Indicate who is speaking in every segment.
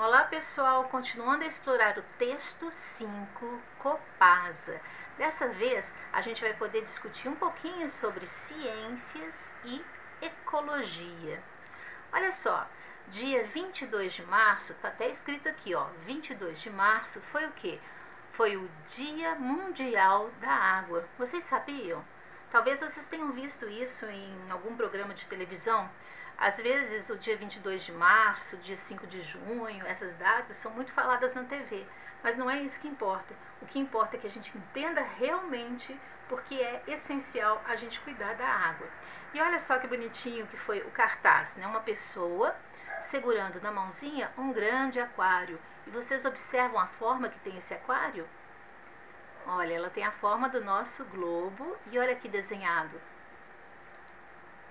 Speaker 1: Olá pessoal, continuando a explorar o texto 5, Copasa. Dessa vez a gente vai poder discutir um pouquinho sobre ciências e ecologia. Olha só, dia 22 de março, está até escrito aqui, ó, 22 de março foi o quê? Foi o Dia Mundial da Água. Vocês sabiam? Talvez vocês tenham visto isso em algum programa de televisão. Às vezes, o dia 22 de março, dia 5 de junho, essas datas são muito faladas na TV, mas não é isso que importa. O que importa é que a gente entenda realmente porque é essencial a gente cuidar da água. E olha só que bonitinho que foi o cartaz, né? Uma pessoa segurando na mãozinha um grande aquário. E vocês observam a forma que tem esse aquário? Olha, ela tem a forma do nosso globo e olha aqui desenhado.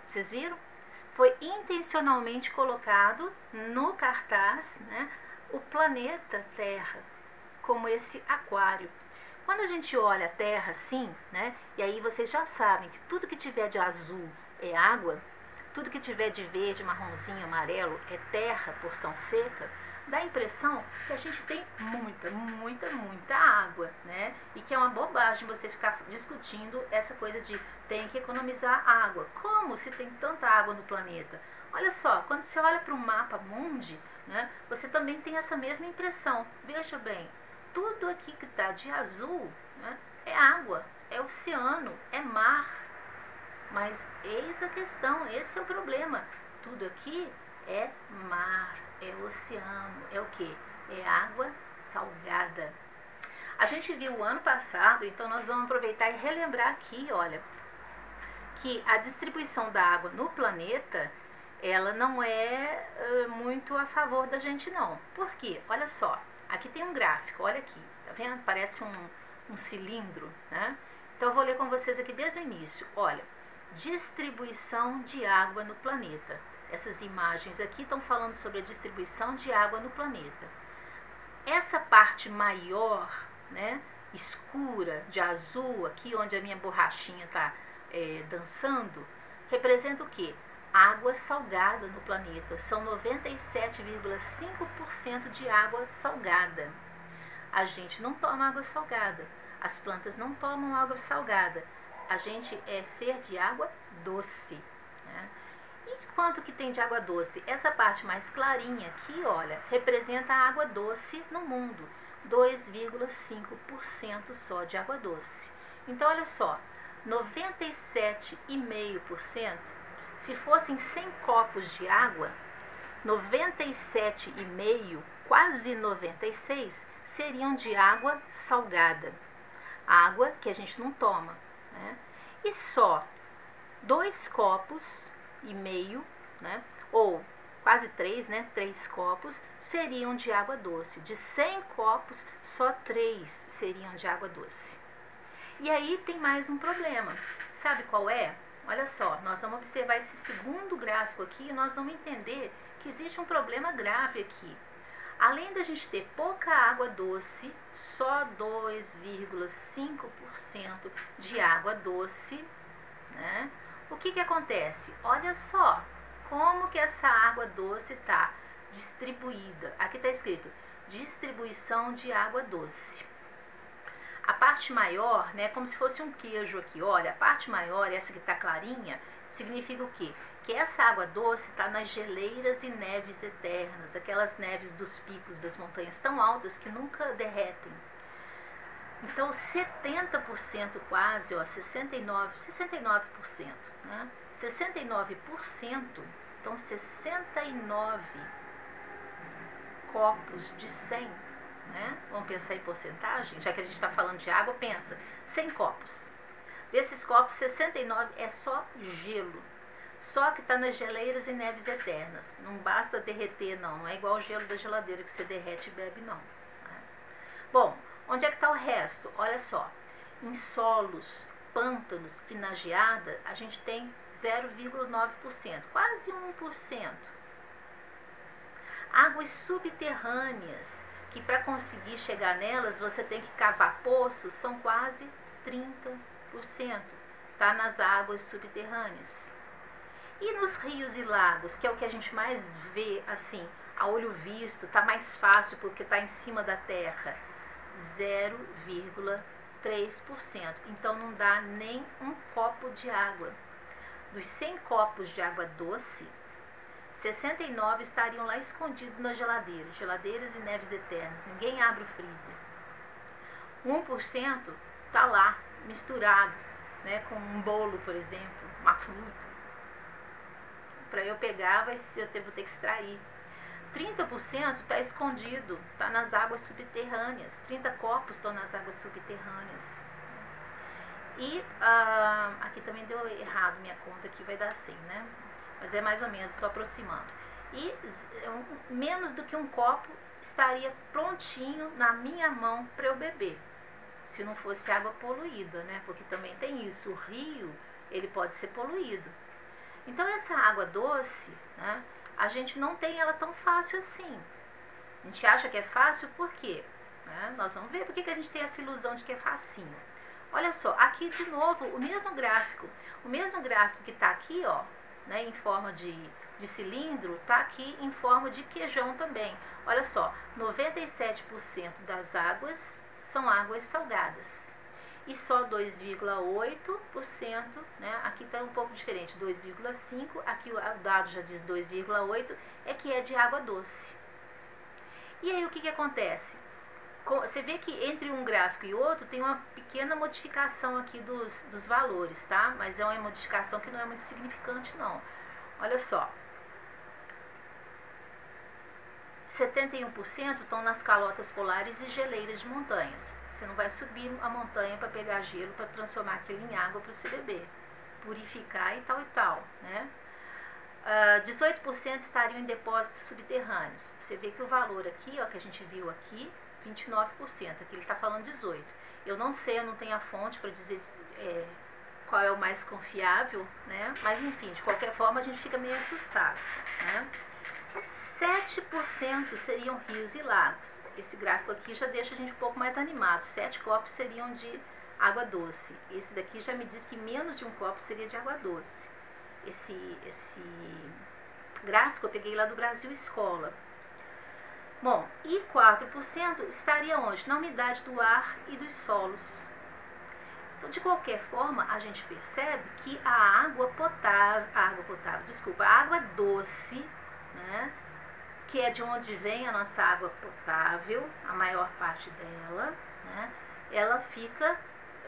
Speaker 1: Vocês viram? Foi intencionalmente colocado no cartaz, né, o planeta Terra, como esse aquário. Quando a gente olha a Terra assim, né, e aí vocês já sabem que tudo que tiver de azul é água, tudo que tiver de verde, marronzinho, amarelo é terra, porção seca, dá a impressão que a gente tem muita água, né? E que é uma bobagem você ficar discutindo essa coisa de tem que economizar água. Como se tem tanta água no planeta? Olha só, quando você olha para o mapa mundi, né, você também tem essa mesma impressão. Veja bem, tudo aqui que está de azul, né, é água, é oceano, é mar. Mas eis a questão, esse é o problema. Tudo aqui é mar, é oceano, é o que? É água salgada. A gente viu o ano passado, então nós vamos aproveitar e relembrar aqui, olha, que a distribuição da água no planeta, ela não é muito a favor da gente não. Por quê? Olha só, aqui tem um gráfico, olha aqui, tá vendo? Parece um cilindro, né? Então eu vou ler com vocês aqui desde o início, olha. Distribuição de água no planeta. Essas imagens aqui estão falando sobre a distribuição de água no planeta. Essa parte maior, né, escura, de azul, aqui onde a minha borrachinha está dançando, representa o quê? Água salgada no planeta. São 97,5% de água salgada. A gente não toma água salgada. As plantas não tomam água salgada. A gente é ser de água doce, né? E quanto que tem de água doce? Essa parte mais clarinha aqui, olha, representa a água doce no mundo. 2,5% só de água doce. Então, olha só, 97,5%, se fossem 100 copos de água, 97,5%, quase 96%, seriam de água salgada. Água que a gente não toma. Né? E só 2,5 copos, né? Ou quase 3, né? 3 copos seriam de água doce. De 100 copos, só 3 seriam de água doce. E aí tem mais um problema. Sabe qual é? Olha só, nós vamos observar esse segundo gráfico aqui e nós vamos entender que existe um problema grave aqui. Além da gente ter pouca água doce, só 2,5% de água doce, né? O que acontece? Olha só como que essa água doce está distribuída. Aqui está escrito distribuição de água doce. A parte maior, né, como se fosse um queijo aqui, olha, a parte maior, essa que está clarinha, significa o quê? Que essa água doce está nas geleiras e neves eternas, aquelas neves dos picos das montanhas tão altas que nunca derretem. Então, 70% quase, ó, 69%, né? 69%, então 69 copos de 100, né? Vamos pensar em porcentagem, já que a gente está falando de água, pensa, 100 copos. Desses copos, 69 é só gelo. Só que está nas geleiras e neves eternas. Não basta derreter, não. Não é igual o gelo da geladeira que você derrete e bebe, não. Bom, onde é que está o resto? Olha só. Em solos, pântanos e na geada, a gente tem 0,9%. Quase 1%. Águas subterrâneas, que para conseguir chegar nelas, você tem que cavar poços, são quase 30%. Está nas águas subterrâneas. E nos rios e lagos, que é o que a gente mais vê, assim, a olho visto, está mais fácil porque está em cima da terra? 0,3%. Então não dá nem um copo de água. Dos 100 copos de água doce, 69 estariam lá escondidos na geladeira. Geladeiras e neves eternas. Ninguém abre o freezer. 1% está lá, misturado, né, com um bolo, por exemplo, uma fruta. Para eu pegar, eu vou ter que extrair. 30% está escondido, está nas águas subterrâneas. 30 copos estão nas águas subterrâneas. E aqui também deu errado minha conta, aqui vai dar 100, né? Mas é mais ou menos, estou aproximando. E menos do que um copo estaria prontinho na minha mão para eu beber, se não fosse água poluída, né? Porque também tem isso, o rio, ele pode ser poluído. Então essa água doce, né, a gente não tem ela tão fácil assim. A gente acha que é fácil, por quê? Né? Nós vamos ver por que a gente tem essa ilusão de que é facinho. Olha só, aqui de novo o mesmo gráfico que está aqui, ó, né, em forma de cilindro, está aqui em forma de queijão também. Olha só, 97% das águas são águas salgadas. E só 2,8%, né, aqui está um pouco diferente, 2,5%, aqui o dado já diz 2,8%, é que é de água doce. E aí o que acontece? Você vê que entre um gráfico e outro tem uma pequena modificação aqui dos valores, tá? Mas é uma modificação que não é muito significante, não. Olha só. 71% estão nas calotas polares e geleiras de montanhas. Você não vai subir a montanha para pegar gelo, para transformar aquilo em água para você beber, purificar e tal, né? 18% estariam em depósitos subterrâneos. Você vê que o valor aqui, ó, que a gente viu aqui, 29%, aqui ele está falando 18%. Eu não sei, eu não tenho a fonte para dizer qual é o mais confiável, né? Mas enfim, de qualquer forma a gente fica meio assustado, né? 7% seriam rios e lagos. Esse gráfico aqui já deixa a gente um pouco mais animado. 7 copos seriam de água doce. Esse daqui já me diz que menos de um copo seria de água doce. Esse gráfico eu peguei lá do Brasil Escola. Bom, e 4% estaria onde? Na umidade do ar e dos solos. Então, de qualquer forma, a gente percebe que a água doce, né, que é de onde vem a nossa água potável, a maior parte dela, né, ela fica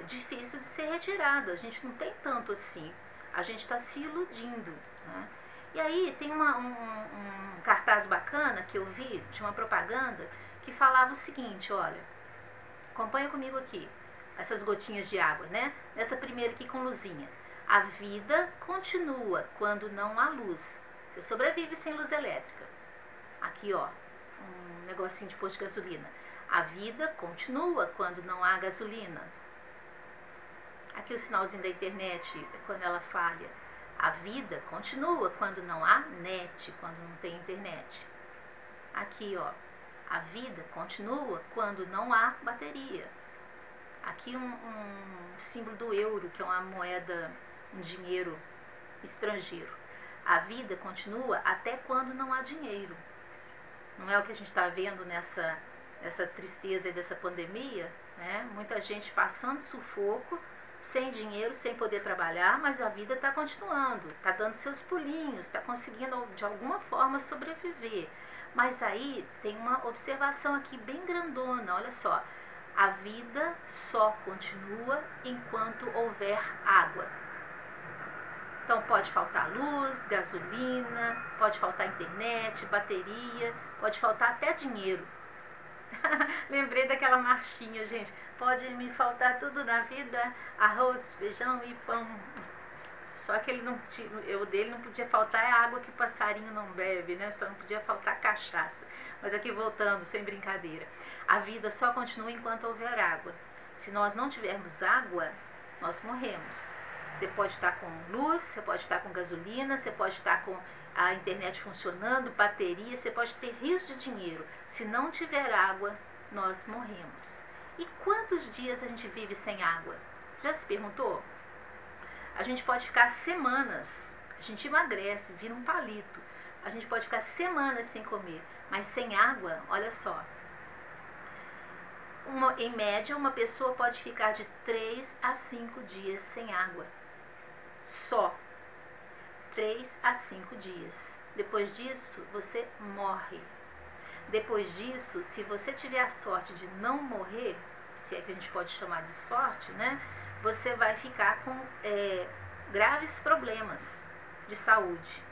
Speaker 1: difícil de ser retirada. A gente não tem tanto assim. A gente está se iludindo, né? E aí tem um cartaz bacana que eu vi de uma propaganda que falava o seguinte, olha, acompanha comigo aqui, essas gotinhas de água, né? Nessa primeira aqui com luzinha. A vida continua quando não há luz. Você sobrevive sem luz elétrica. Aqui, ó, um negocinho de posto de gasolina. A vida continua quando não há gasolina. Aqui o sinalzinho da internet, quando ela falha. A vida continua quando não há net, quando não tem internet. Aqui, ó, a vida continua quando não há bateria. Aqui um símbolo do euro, que é uma moeda, um dinheiro estrangeiro. A vida continua até quando não há dinheiro. Não é o que a gente está vendo nessa tristeza e dessa pandemia, né? Muita gente passando sufoco, sem dinheiro, sem poder trabalhar, mas a vida está continuando, está dando seus pulinhos, está conseguindo de alguma forma sobreviver. Mas aí tem uma observação aqui bem grandona, olha só. A vida só continua enquanto houver água. Então pode faltar luz, gasolina, pode faltar internet, bateria, pode faltar até dinheiro. Lembrei daquela marchinha, gente. Pode me faltar tudo na vida, arroz, feijão e pão. Só que o dele não podia faltar a água que o passarinho não bebe, né? Só não podia faltar cachaça. Mas aqui voltando, sem brincadeira. A vida só continua enquanto houver água. Se nós não tivermos água, nós morremos. Você pode estar com luz, você pode estar com gasolina, você pode estar com a internet funcionando, bateria, você pode ter rios de dinheiro. Se não tiver água, nós morremos. E quantos dias a gente vive sem água? Já se perguntou? A gente pode ficar semanas, a gente emagrece, vira um palito. A gente pode ficar semanas sem comer, Mas sem água, olha só, em média uma pessoa pode ficar de 3 a 5 dias sem água. Só 3 a 5 dias. Depois disso, você morre. Depois disso, se você tiver a sorte de não morrer, se é que a gente pode chamar de sorte, né? Você vai ficar com graves problemas de saúde.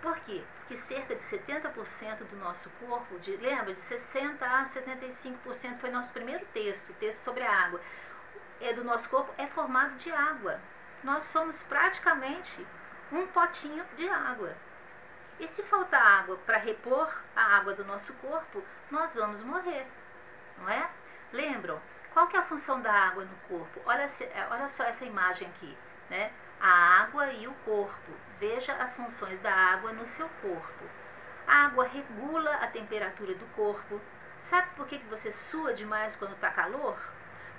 Speaker 1: Por quê? Porque cerca de 70% do nosso corpo, lembra, de 60% a 75%, foi nosso primeiro texto, o texto sobre a água, do nosso corpo é formado de água. Nós somos praticamente um potinho de água. E se faltar água para repor a água do nosso corpo, nós vamos morrer, não é? Lembram? Qual que é a função da água no corpo? Olha só essa imagem aqui, né? A água e o corpo. Veja as funções da água no seu corpo. A água regula a temperatura do corpo. Sabe por que você sua demais quando está calor?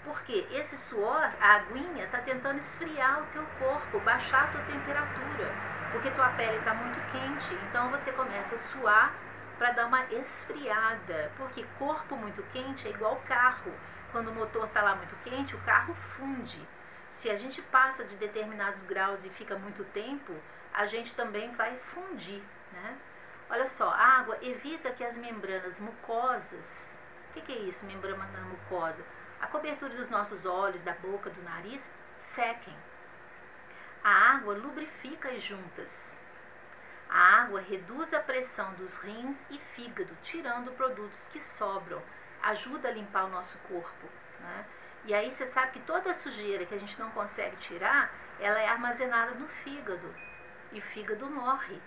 Speaker 1: Porque esse suor, a aguinha, está tentando esfriar o teu corpo, baixar a tua temperatura. Porque tua pele está muito quente, então você começa a suar para dar uma esfriada. Porque corpo muito quente é igual carro. Quando o motor está lá muito quente, o carro funde. Se a gente passa de determinados graus e fica muito tempo, a gente também vai fundir, né? Olha só, a água evita que as membranas mucosas... O que é isso, membrana mucosa? A cobertura dos nossos olhos, da boca, do nariz, sequem. A água lubrifica as juntas. A água reduz a pressão dos rins e fígado, tirando produtos que sobram. Ajuda a limpar o nosso corpo, né? E aí você sabe que toda a sujeira que a gente não consegue tirar, ela é armazenada no fígado. E o fígado morre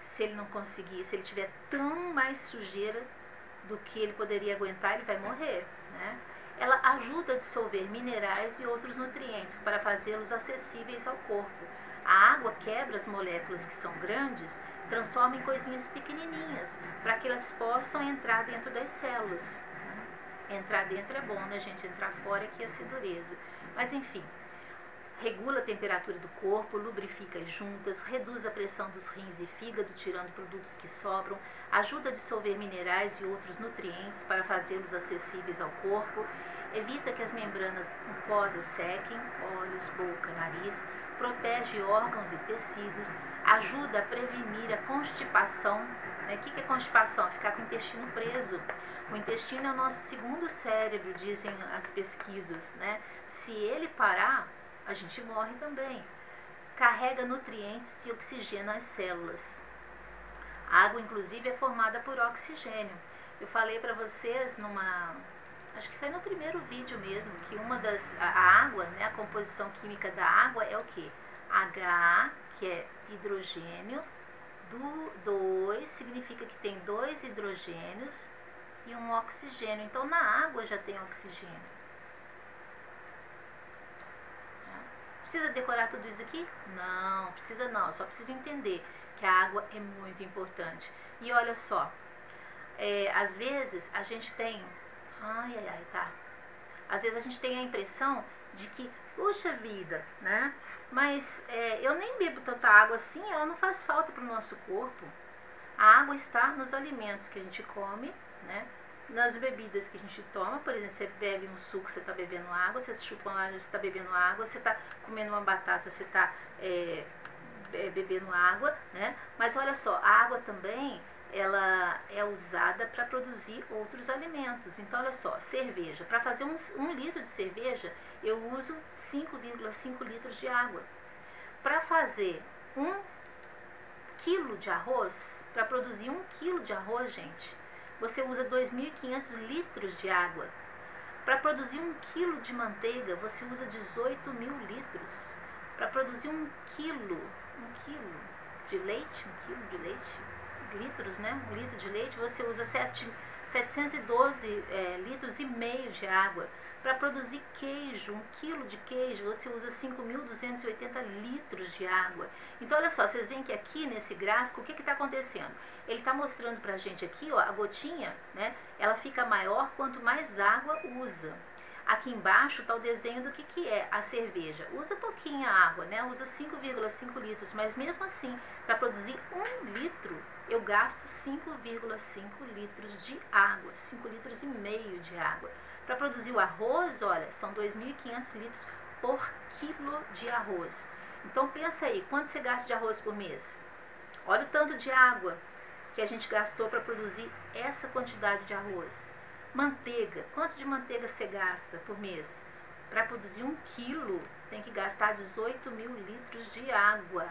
Speaker 1: se ele não conseguir, se ele tiver tão mais sujeira do que ele poderia aguentar, ele vai morrer, né? Ela ajuda a dissolver minerais e outros nutrientes para fazê-los acessíveis ao corpo. A água quebra as moléculas que são grandes, transforma em coisinhas pequenininhas, para que elas possam entrar dentro das células. Entrar dentro é bom, né, gente? Entrar fora é que é dureza. Mas, enfim, regula a temperatura do corpo, lubrifica as juntas, reduz a pressão dos rins e fígado, tirando produtos que sobram, ajuda a dissolver minerais e outros nutrientes para fazê-los acessíveis ao corpo, evita que as membranas mucosas sequem, olhos, boca, nariz, protege órgãos e tecidos, ajuda a prevenir a constipação. O que é constipação? Ficar com o intestino preso. O intestino é o nosso segundo cérebro, dizem as pesquisas, né? Se ele parar, a gente morre também. Carrega nutrientes e oxigena as células. A água, inclusive, é formada por oxigênio. Eu falei para vocês acho que foi no primeiro vídeo mesmo, que a água, né, a composição química da água é o quê? H, que é hidrogênio, 2 significa que tem 2 hidrogênios e um oxigênio. Então, na água já tem oxigênio. Precisa decorar tudo isso aqui? Não, precisa não. Só precisa entender que a água é muito importante. E olha só, às vezes a gente tem... Às vezes a gente tem a impressão de que, puxa vida, né? Mas eu nem bebo tanta água assim, ela não faz falta para o nosso corpo. A água está nos alimentos que a gente come, né? Nas bebidas que a gente toma. Por exemplo, você bebe um suco, você está bebendo água, você chupa uma laranja, você está bebendo água, você está comendo uma batata, você está bebendo água, né? Mas olha só, a água também, ela é usada para produzir outros alimentos. Então, olha só, cerveja. Para fazer um litro de cerveja, eu uso 5,5 litros de água. Para fazer 1 quilo de arroz, para produzir 1 quilo de arroz, gente, você usa 2.500 litros de água. Para produzir 1 quilo de manteiga, você usa 18.000 litros. Para produzir 1 quilo de leite, litros, né? 1 litro de leite, você usa 712 litros e meio de água. Para produzir queijo, 1 quilo de queijo, você usa 5.280 litros de água. Então, olha só, vocês veem que aqui nesse gráfico, o que está acontecendo? Ele está mostrando para a gente aqui, ó, a gotinha, né? Ela fica maior quanto mais água usa. Aqui embaixo está o desenho do que é a cerveja. Usa pouquinha água, né? Usa 5,5 litros, mas mesmo assim, para produzir 1 litro, eu gasto 5,5 litros de água, 5,5 litros de água. Para produzir o arroz, olha, são 2.500 litros por quilo de arroz. Então pensa aí, quanto você gasta de arroz por mês? Olha o tanto de água que a gente gastou para produzir essa quantidade de arroz. Manteiga, quanto de manteiga você gasta por mês? Para produzir 1 quilo, tem que gastar 18.000 litros de água.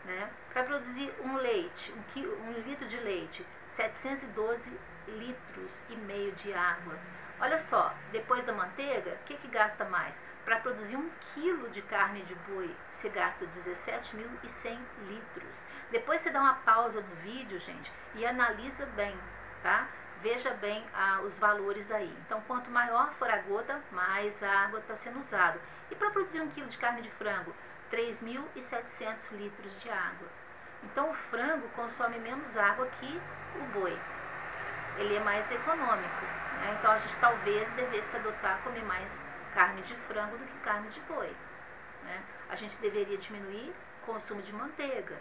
Speaker 1: Né? Para produzir um leite, 1 litro de leite, 712 litros e meio de água. Olha só, depois da manteiga, o que gasta mais? Para produzir 1 quilo de carne de boi, você gasta 17.100 litros. Depois você dá uma pausa no vídeo, gente, e analisa bem, tá? Veja bem os valores aí. Então, quanto maior for a gota, mais a água está sendo usada. E para produzir 1 quilo de carne de frango, 3.700 litros de água. Então, o frango consome menos água que o boi. Ele é mais econômico. Né? Então, a gente talvez devesse adotar comer mais carne de frango do que carne de boi. Né? A gente deveria diminuir o consumo de manteiga.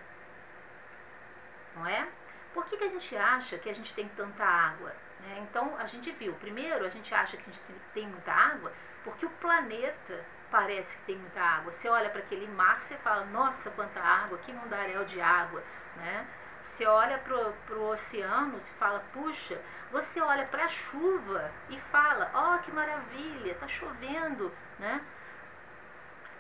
Speaker 1: Não é? Por que a gente acha que a gente tem tanta água? Né? Então, a gente viu. Primeiro, a gente acha que a gente tem muita água porque o planeta parece que tem muita água. Você olha para aquele mar, você fala, nossa, quanta água, que mundaréu de água. Né? Você olha para o oceano, você fala, puxa. Você olha para a chuva e fala, ó, que maravilha, está chovendo. Né?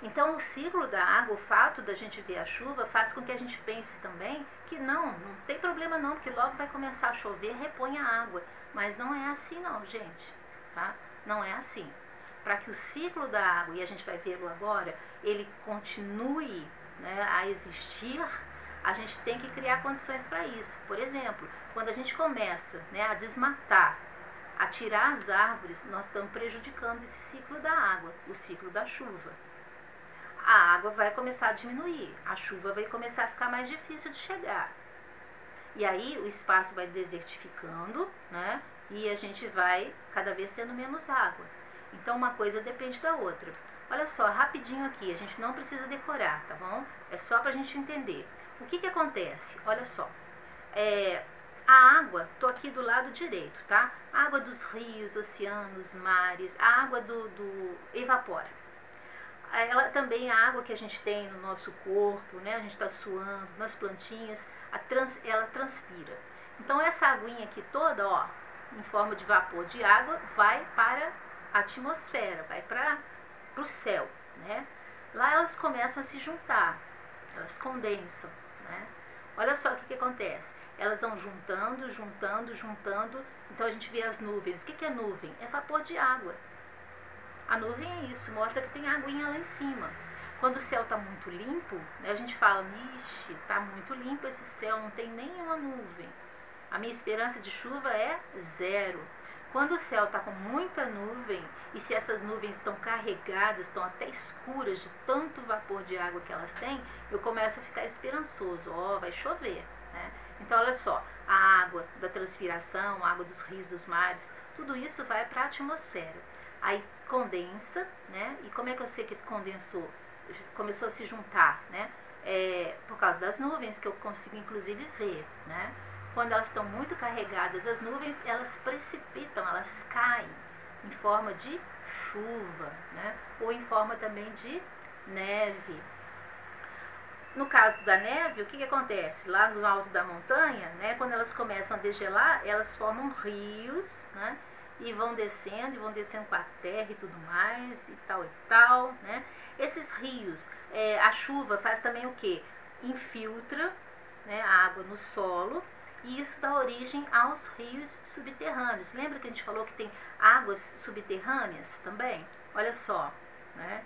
Speaker 1: Então, o ciclo da água, o fato da gente ver a chuva, faz com que a gente pense também que não tem problema não, porque logo vai começar a chover, repõe a água. Mas não é assim não, gente. Tá? Não é assim. Para que o ciclo da água, e a gente vai vê-lo agora, ele continue, né, a existir, a gente tem que criar condições para isso. Por exemplo, quando a gente começa, né, a desmatar, a tirar as árvores, nós estamos prejudicando esse ciclo da água, o ciclo da chuva. A água vai começar a diminuir, a chuva vai começar a ficar mais difícil de chegar. E aí o espaço vai desertificando, né, e a gente vai cada vez tendo menos água. Então, uma coisa depende da outra. Olha só, rapidinho aqui, a gente não precisa decorar, tá bom? É só pra gente entender. O que acontece? Olha só. A água, tô aqui do lado direito, tá? A água dos rios, oceanos, mares, a água do evapora. Ela também, a água que a gente tem no nosso corpo, né? A gente tá suando, nas plantinhas, ela transpira. Então, essa aguinha aqui toda, ó, em forma de vapor de água, vai para a atmosfera, vai para o céu, né? Lá elas começam a se juntar, elas condensam, né? Olha só o que acontece, elas vão juntando, então a gente vê as nuvens. O que é nuvem? É vapor de água. A nuvem é isso, mostra que tem aguinha lá em cima. Quando o céu está muito limpo, né, a gente fala, ixi, está muito limpo esse céu, não tem nenhuma nuvem. A minha esperança de chuva é 0. Quando o céu está com muita nuvem, e se essas nuvens estão carregadas, estão até escuras de tanto vapor de água que elas têm, eu começo a ficar esperançoso, ó, vai chover. Né? Então, olha só, a água da transpiração, a água dos rios, dos mares, tudo isso vai para a atmosfera. Aí condensa, né? E como é que eu sei que condensou? Começou a se juntar, né? Por causa das nuvens, que eu consigo inclusive ver, né? Quando elas estão muito carregadas, as nuvens, elas precipitam, elas caem em forma de chuva, né? Ou em forma também de neve. No caso da neve, o que acontece? Lá no alto da montanha, né, quando elas começam a degelar, elas formam rios, né? E vão descendo com a terra e tudo mais, e tal, né? Esses rios, a chuva faz também o quê? Infiltra, né, a água no solo, e isso dá origem aos rios subterrâneos. Lembra que a gente falou que tem águas subterrâneas também? Olha só, né?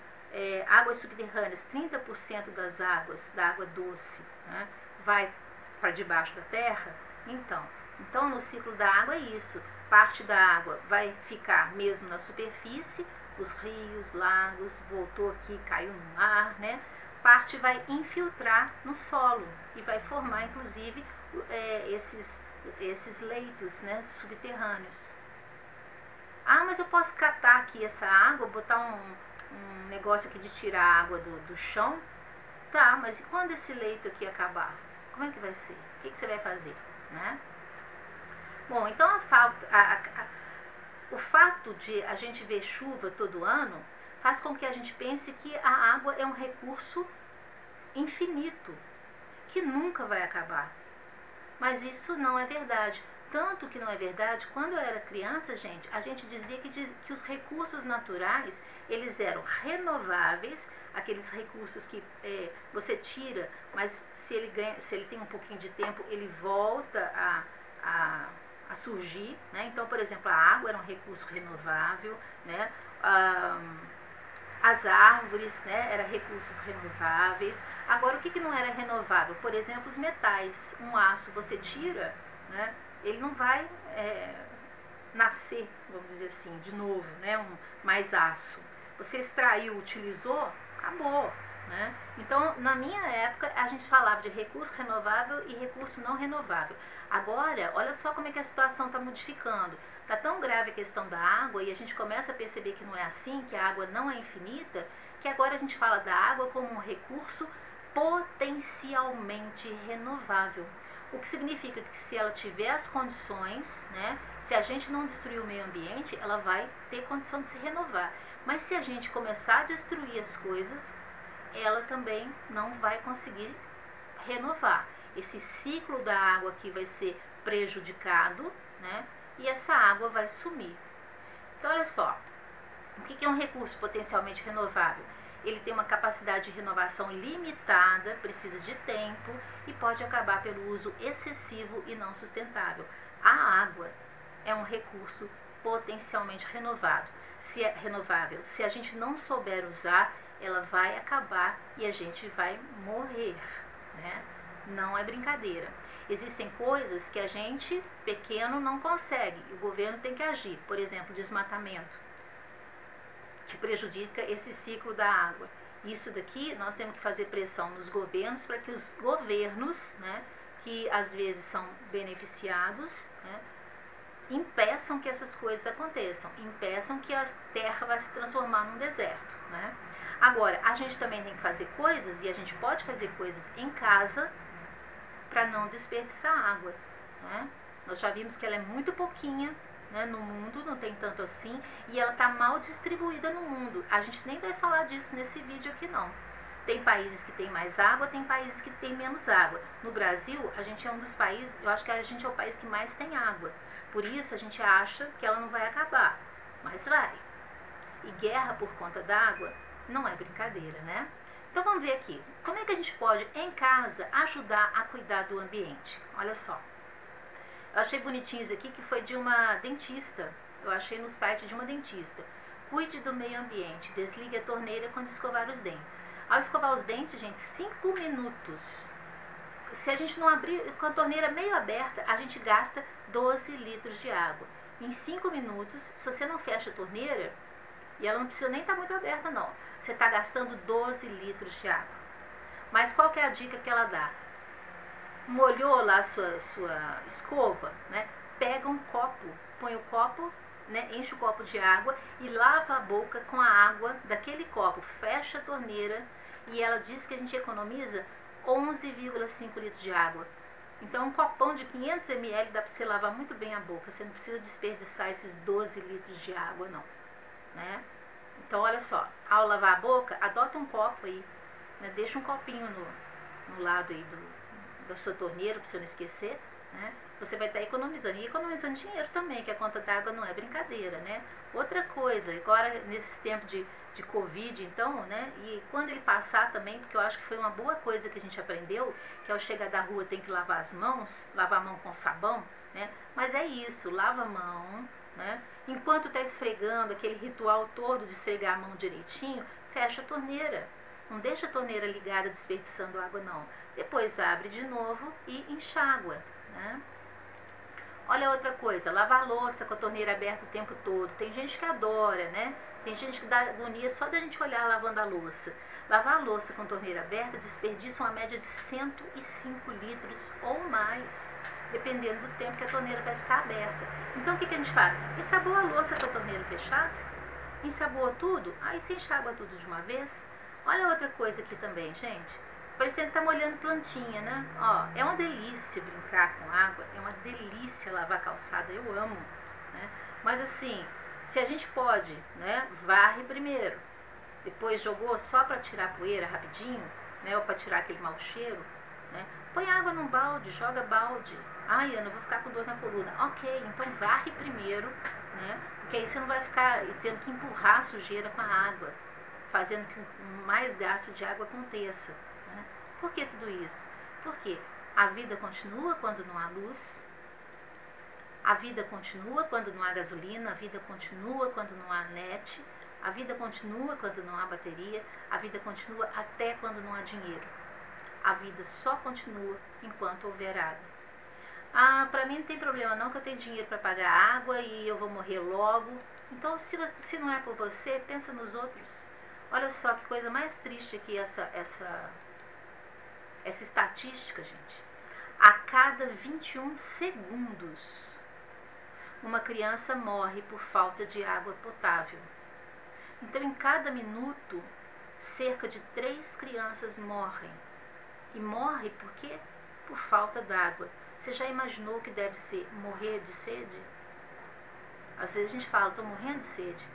Speaker 1: Águas subterrâneas, 30% das águas, da água doce, né, vai para debaixo da terra. Então, no ciclo da água é isso. Parte da água vai ficar mesmo na superfície, os rios, lagos, voltou aqui, caiu no mar, né? Parte vai infiltrar no solo e vai formar, inclusive, esses leitos, né, subterrâneos. Ah, mas eu posso catar aqui essa água, botar um negócio aqui de tirar a água do chão? Tá, mas e quando esse leito aqui acabar? Como é que vai ser? O que você vai fazer? né? Bom, então o fato de a gente ver chuva todo ano faz com que a gente pense que a água é um recurso infinito, que nunca vai acabar. Mas isso não é verdade. Tanto que não é verdade, quando eu era criança, gente, a gente dizia que os recursos naturais, eles eram renováveis, aqueles recursos que você tira, mas se ele tem um pouquinho de tempo, ele volta a surgir, né? Então, por exemplo, a água era um recurso renovável, né? As árvores, né, eram recursos renováveis. Agora, o que não era renovável? Por exemplo, os metais. Um aço você tira, né, ele não vai nascer, vamos dizer assim, de novo, né, mais aço. Você extraiu, utilizou, acabou. Né? Então, na minha época, a gente falava de recurso renovável e recurso não renovável. Agora, olha só como é que a situação está modificando. Está tão grave a questão da água e a gente começa a perceber que não é assim, que a água não é infinita, que agora a gente fala da água como um recurso potencialmente renovável. O que significa que se ela tiver as condições, né, se a gente não destruir o meio ambiente, ela vai ter condição de se renovar. Mas se a gente começar a destruir as coisas, ela também não vai conseguir renovar. Esse ciclo da água aqui vai ser prejudicado, né? E essa água vai sumir. Então, olha só, o que é um recurso potencialmente renovável? Ele tem uma capacidade de renovação limitada, precisa de tempo e pode acabar pelo uso excessivo e não sustentável. A água é um recurso potencialmente renovável. Se a gente não souber usar, ela vai acabar e a gente vai morrer, né? Não é brincadeira. Existem coisas que a gente, pequeno, não consegue. E o governo tem que agir. Por exemplo, desmatamento, que prejudica esse ciclo da água. Isso daqui, nós temos que fazer pressão nos governos para que os governos, né, que às vezes são beneficiados, né, impeçam que essas coisas aconteçam. Impeçam que a terra vai se transformar num deserto, né? Agora, a gente também tem que fazer coisas, e a gente pode fazer coisas em casa para não desperdiçar água, né? Nós já vimos que ela é muito pouquinha, né, no mundo, não tem tanto assim, e ela está mal distribuída no mundo. A gente nem vai falar disso nesse vídeo aqui não. Tem países que tem mais água, tem países que tem menos água. No Brasil, a gente é um dos países, eu acho que a gente é o país que mais tem água. Por isso, a gente acha que ela não vai acabar, mas vai. E guerra por conta d'água não é brincadeira, né? Então vamos ver aqui, como é que a gente pode, em casa, ajudar a cuidar do ambiente? Olha só, eu achei bonitinho isso aqui, que foi de uma dentista, eu achei no site de uma dentista. Cuide do meio ambiente, desligue a torneira quando escovar os dentes. Ao escovar os dentes, gente, 5 minutos. Se a gente não abrir com a torneira meio aberta, a gente gasta 12 litros de água. Em 5 minutos, se você não fecha a torneira, e ela não precisa nem estar muito aberta não, você está gastando 12 litros de água. Mas qual que é a dica que ela dá? Molhou lá a sua escova, né? Pega um copo, põe o copo, né? Enche o copo de água e lava a boca com a água daquele copo. Fecha a torneira e ela diz que a gente economiza 11,5 litros de água. Então um copão de 500 ml dá para você lavar muito bem a boca. Você não precisa desperdiçar esses 12 litros de água não, né? Então olha só, ao lavar a boca, adota um copo aí, né? Deixa um copinho no lado aí da sua torneira, para você não esquecer, né? Você vai estar economizando, e economizando dinheiro também, que a conta d'água não é brincadeira, né? Outra coisa, agora nesses tempos de Covid, então, né? E quando ele passar também, porque eu acho que foi uma boa coisa que a gente aprendeu, que ao chegar da rua tem que lavar as mãos, lavar a mão com sabão, né? Mas é isso, lava a mão, né? Enquanto está esfregando, aquele ritual todo de esfregar a mão direitinho, fecha a torneira. Não deixa a torneira ligada desperdiçando água não. Depois abre de novo e enxágua, né? Olha outra coisa, lavar a louça com a torneira aberta o tempo todo. Tem gente que adora, né? Tem gente que dá agonia só da gente olhar lavando a louça. Lavar a louça com a torneira aberta desperdiça uma média de 105 litros ou mais, dependendo do tempo que a torneira vai ficar aberta. Então o que a gente faz? Ensaboa a louça com a torneira fechada, ensaboa tudo, aí você enxágua tudo de uma vez. Olha outra coisa aqui também, gente. parecendo que tá molhando plantinha, né? Ó, é uma delícia brincar com água, é uma delícia lavar calçada, eu amo, né? Mas assim, se a gente pode, né, varre primeiro, depois jogou só para tirar poeira rapidinho, né, ou para tirar aquele mau cheiro, né? Põe água num balde, joga balde. Ai, Ana, eu vou ficar com dor na coluna. Ok, então varre primeiro, né? Porque aí você não vai ficar tendo que empurrar a sujeira com a água, fazendo que mais gasto de água aconteça. Né? Por que tudo isso? Porque a vida continua quando não há luz, a vida continua quando não há gasolina, a vida continua quando não há net, a vida continua quando não há bateria, a vida continua até quando não há dinheiro. A vida só continua enquanto houver água. Ah, para mim não tem problema não, que eu tenho dinheiro para pagar água e eu vou morrer logo. Então, se não é por você, pensa nos outros. Olha só que coisa mais triste aqui essa estatística, gente. A cada 21 segundos, uma criança morre por falta de água potável. Então, em cada minuto, cerca de 3 crianças morrem. E morre por quê? Por falta d'água. Você já imaginou o que deve ser morrer de sede? Às vezes a gente fala, estou morrendo de sede.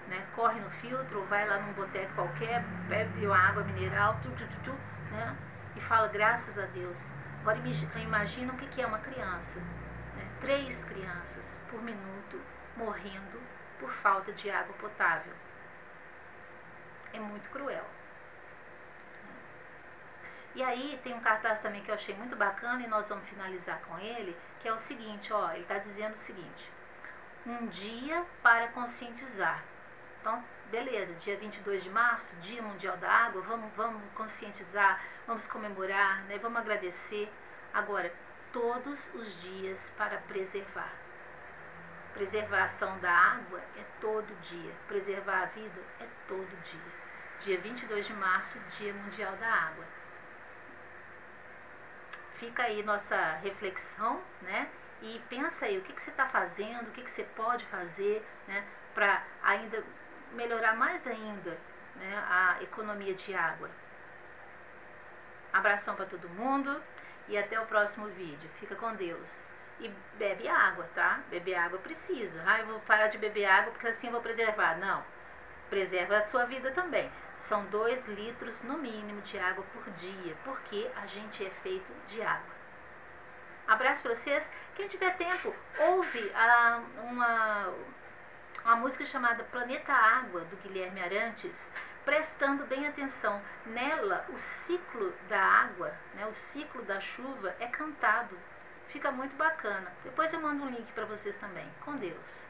Speaker 1: Né? Corre no filtro, ou vai lá num boteco qualquer, bebe uma água mineral, né? E fala, graças a Deus. Agora imagina o que é uma criança. Né? 3 crianças por minuto morrendo por falta de água potável. É muito cruel. E aí tem um cartaz também que eu achei muito bacana e nós vamos finalizar com ele, que é o seguinte, ó, ele está dizendo o seguinte: um dia para conscientizar. Então, beleza, dia 22 de março, Dia Mundial da Água, vamos conscientizar, vamos comemorar, né, vamos agradecer. Agora, todos os dias para preservar. Preservação da água é todo dia, preservar a vida é todo dia. Dia 22 de março, Dia Mundial da Água. Fica aí nossa reflexão, né? E pensa aí, o que você está fazendo, o que você pode fazer, né? Para ainda melhorar mais ainda, né, a economia de água. Abração para todo mundo e até o próximo vídeo. Fica com Deus. E bebe água, tá? Beber água precisa. Ah, eu vou parar de beber água porque assim eu vou preservar. Não. Preserva a sua vida também. São 2 litros no mínimo de água por dia, porque a gente é feito de água. Abraço para vocês. Quem tiver tempo, ouve uma música chamada Planeta Água, do Guilherme Arantes, prestando bem atenção. Nela, o ciclo da água, né, o ciclo da chuva é cantado. Fica muito bacana. Depois eu mando um link para vocês também. Com Deus.